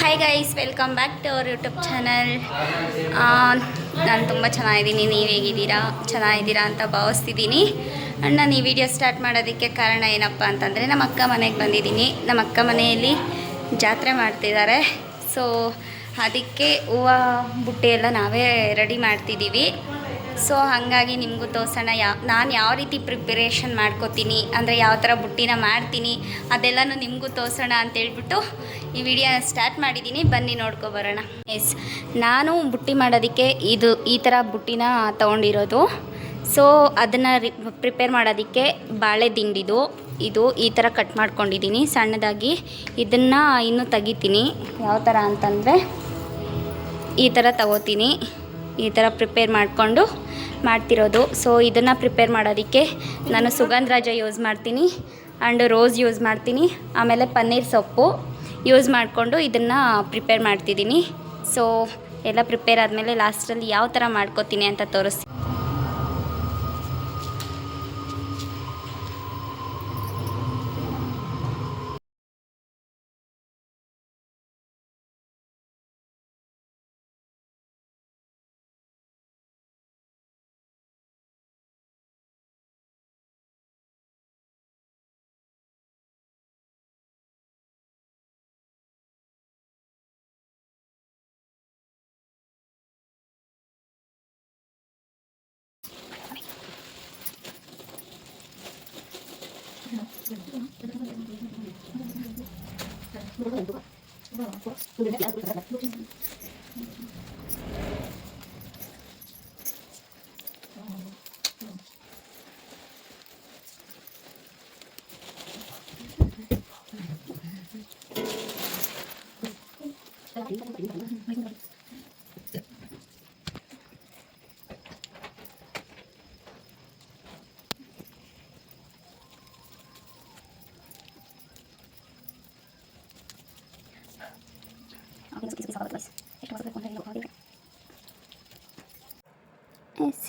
Hi guys, welcome back to our YouTube channel. ನಾನು ತುಂಬ ಚೆನ್ನಾಗಿದ್ದೀನಿ. ನೀವು ಹೇಗಿದ್ದೀರಾ? ಚೆನ್ನಾಗಿದ್ದೀರಾ ಅಂತ ಭಾವಿಸ್ತಿದ್ದೀನಿ. ನಾನು ಈ ವಿಡಿಯೋ ಸ್ಟಾರ್ಟ್ ಮಾಡೋದಕ್ಕೆ ಕಾರಣ ಏನಪ್ಪ ಅಂತಂದರೆ, ನಮ್ಮ ಅಕ್ಕ ಮನೆಗೆ ಬಂದಿದ್ದೀನಿ. ನಮ್ಮ ಅಕ್ಕ ಮನೆಯಲ್ಲಿ ಜಾತ್ರೆ ಮಾಡ್ತಿದ್ದಾರೆ. ಸೊ ಅದಕ್ಕೆ ಹೂವು ಬುಟ್ಟಿ ಎಲ್ಲ ನಾವೇ ರೆಡಿ ಮಾಡ್ತಿದ್ದೀವಿ. ಸೊ ಹಾಗಾಗಿ ನಿಮಗೂ ತೋರಿಸೋಣ ನಾನು ಯಾವ ರೀತಿ ಪ್ರಿಪರೇಷನ್ ಮಾಡ್ಕೋತೀನಿ, ಅಂದರೆ ಯಾವ ಥರ ಬುಟ್ಟಿನ ಮಾಡ್ತೀನಿ ಅದೆಲ್ಲನೂ ನಿಮಗೂ ತೋರಿಸೋಣ ಅಂತೇಳ್ಬಿಟ್ಟು ಈ ವಿಡಿಯೋ ಸ್ಟಾರ್ಟ್ ಮಾಡಿದ್ದೀನಿ. ಬನ್ನಿ ನೋಡ್ಕೊಬರೋಣ. ಎಸ್, ನಾನು ಬುಟ್ಟಿ ಮಾಡೋದಕ್ಕೆ ಈ ಥರ ಬುಟ್ಟಿನ ತೊಗೊಂಡಿರೋದು. ಸೊ ಅದನ್ನು ಪ್ರಿಪೇರ್ ಮಾಡೋದಕ್ಕೆ ಬಾಳೆ ದಿಂಡಿದು ಈ ಥರ ಕಟ್ ಮಾಡ್ಕೊಂಡಿದ್ದೀನಿ ಸಣ್ಣದಾಗಿ. ಇದನ್ನು ಇನ್ನೂ ತೆಗಿತೀನಿ. ಯಾವ ಥರ ಅಂತಂದರೆ ಈ ಥರ ತಗೋತೀನಿ. ಈ ಥರ ಪ್ರಿಪೇರ್ ಮಾಡಿಕೊಂಡು ಮಾಡ್ತಿರೋದು. ಸೊ ಇದನ್ನು ಪ್ರಿಪೇರ್ ಮಾಡೋದಕ್ಕೆ ನಾನು ಸುಗಂಧರಾಜ ಯೂಸ್ ಮಾಡ್ತೀನಿ ಆ್ಯಂಡ್ ರೋಸ್ ಯೂಸ್ ಮಾಡ್ತೀನಿ. ಆಮೇಲೆ ಪನ್ನೀರ್ ಸೊಪ್ಪು ಯೂಸ್ ಮಾಡಿಕೊಂಡು ಇದನ್ನು ಪ್ರಿಪೇರ್ ಮಾಡ್ತಿದ್ದೀನಿ. ಸೊ ಎಲ್ಲ ಪ್ರಿಪೇರ್ ಆದಮೇಲೆ ಲಾಸ್ಟಲ್ಲಿ ಯಾವ ಥರ ಮಾಡ್ಕೋತೀನಿ ಅಂತ ತೋರಿಸ್ತೀನಿ.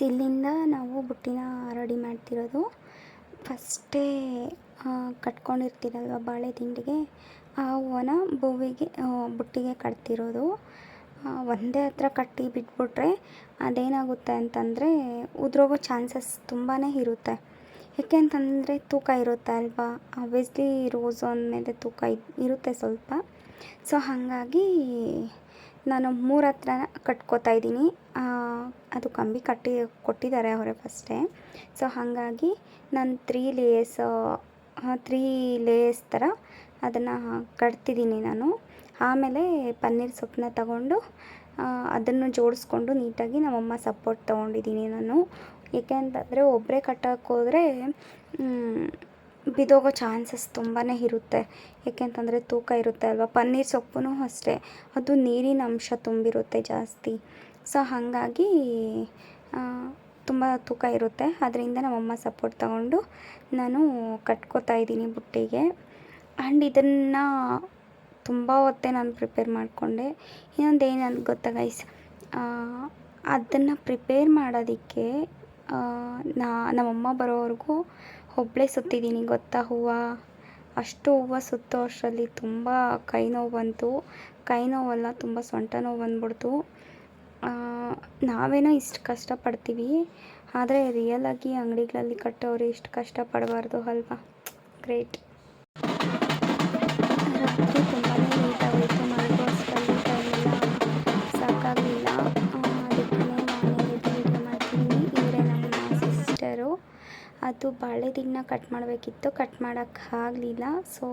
ಇಲ್ಲಿಂದ ನಾವು ಬುಟ್ಟಿನ ರೆಡಿ ಮಾಡ್ತಿರೋದು. ಫಸ್ಟೇ ಕಟ್ಕೊಂಡಿರ್ತೀರಲ್ವ ಬಾಳೆ ದಿಂಡಿಗೆ, ಆ ಹೂವನ ಬುಟ್ಟಿಗೆ ಕಟ್ತಿರೋದು. ಒಂದೇ ಹತ್ರ ಕಟ್ಟಿ ಬಿಟ್ಬಿಟ್ರೆ ಅದೇನಾಗುತ್ತೆ ಅಂತಂದರೆ ಉದುರೋಗೋ ಚಾನ್ಸಸ್ ತುಂಬಾ ಇರುತ್ತೆ. ಏಕೆ ಅಂತಂದರೆ ತೂಕ ಇರುತ್ತೆ ಅಲ್ವಾ. ಆಬ್ವಿಯಸ್ಲಿ ರೋಸ್ ಅಂದಮೇಲೆ ತೂಕ ಇರುತ್ತೆ ಸ್ವಲ್ಪ. ಸೊ ಹಾಗಾಗಿ ನಾನು 3 ಹತ್ರ ಕಟ್ಕೋತಾ ಇದ್ದೀನಿ. ಅದು ಕಂಬಿ ಕೊಟ್ಟಿದ್ದಾರೆ ಅವರೇ ಫಸ್ಟೇ. ಸೊ ಹಾಗಾಗಿ ನಾನು 3 ಲೇಯರ್ಸ್ ಥರ ಅದನ್ನು ಕಟ್ತಿದ್ದೀನಿ ನಾನು. ಆಮೇಲೆ ಪನ್ನೀರ್ ಸೊಪ್ಪನ್ನ ತಗೊಂಡು ಅದನ್ನು ಜೋಡಿಸ್ಕೊಂಡು ನೀಟಾಗಿ ನಮ್ಮಮ್ಮ ಸಪೋರ್ಟ್ ತೊಗೊಂಡಿದ್ದೀನಿ ನಾನು. ಏಕೆ ಅಂತಂದರೆ ಒಬ್ಬರೇ ಕಟ್ಟೋಕ್ಕೋದ್ರೆ ಬಿದ್ದೋಗೋ ಚಾನ್ಸಸ್ ತುಂಬಾ ಇರುತ್ತೆ. ಏಕೆಂತಂದರೆ ತೂಕ ಇರುತ್ತೆ ಅಲ್ವಾ. ಪನ್ನೀರ್ ಸೊಪ್ಪು ಅಷ್ಟೇ, ಅದು ನೀರಿನ ಅಂಶ ತುಂಬಿರುತ್ತೆ ಜಾಸ್ತಿ. ಸೊ ಹಾಗಾಗಿ ತುಂಬ ತೂಕ ಇರುತ್ತೆ. ಅದರಿಂದ ನಮ್ಮಮ್ಮ ಸಪೋರ್ಟ್ ತಗೊಂಡು ನಾನು ಕಟ್ಕೋತಾ ಇದ್ದೀನಿ ಬುಟ್ಟಿಗೆ. ಆ್ಯಂಡ್ ಇದನ್ನು ತುಂಬ ಹೊತ್ತೇ ನಾನು ಪ್ರಿಪೇರ್ ಮಾಡಿಕೊಂಡೆ. ಇನ್ನೊಂದು ಏನಂತ ಗೊತ್ತಾ ಗೈಸ್, ಅದನ್ನು ಪ್ರಿಪೇರ್ ಮಾಡೋದಕ್ಕೆ ನಮ್ಮಮ್ಮ ಬರೋವರೆಗೂ ಒಬ್ಬಳೇ ಸುತ್ತಿದ್ದೀನಿ ಗೊತ್ತಾ ಹೂವು. ಅಷ್ಟು ಹೂವು ಸುತ್ತೋ ಅಷ್ಟರಲ್ಲಿ ತುಂಬ ಕೈ ನೋವು ಬಂತು. ಕೈ ನೋವಲ್ಲ, ತುಂಬ ಸೊಂಟ ನೋವು ಬಂದ್ಬಿಡ್ತು. ನಾವೇನೋ ಇಷ್ಟು ಕಷ್ಟಪಡ್ತೀವಿ, ಆದರೆ ರಿಯಲಾಗಿ ಅಂಗಡಿಗಳಲ್ಲಿ ಕಟ್ಟೋರು ಇಷ್ಟು ಕಷ್ಟಪಡಬಾರ್ದು ಅಲ್ವಾ. ಗ್ರೇಟ್. ರಾತ್ರಿ ತುಂಬಾ ಲೇಟ್ ಆಗೋಯಿತು. ಮಲಗೋ ಅಷ್ಟರಲ್ಲಿ ಟೈಮೆಲ್ಲ ಸಾಕಾಗಲಿಲ್ಲ. ಅದಕ್ಕೆ ನಾನೇ ವಿಡಿಯೋ ಮಾಡ್ತೀನಿ. ಇವರೇ ನಮ್ಮ ಸಿಸ್ಟರು. ಅದು ಬಾಳೆ ದಿಂಡನ್ನ ಕಟ್ ಮಾಡಬೇಕಿತ್ತು, ಕಟ್ ಮಾಡೋಕ್ಕಾಗಲಿಲ್ಲ. ಸೊ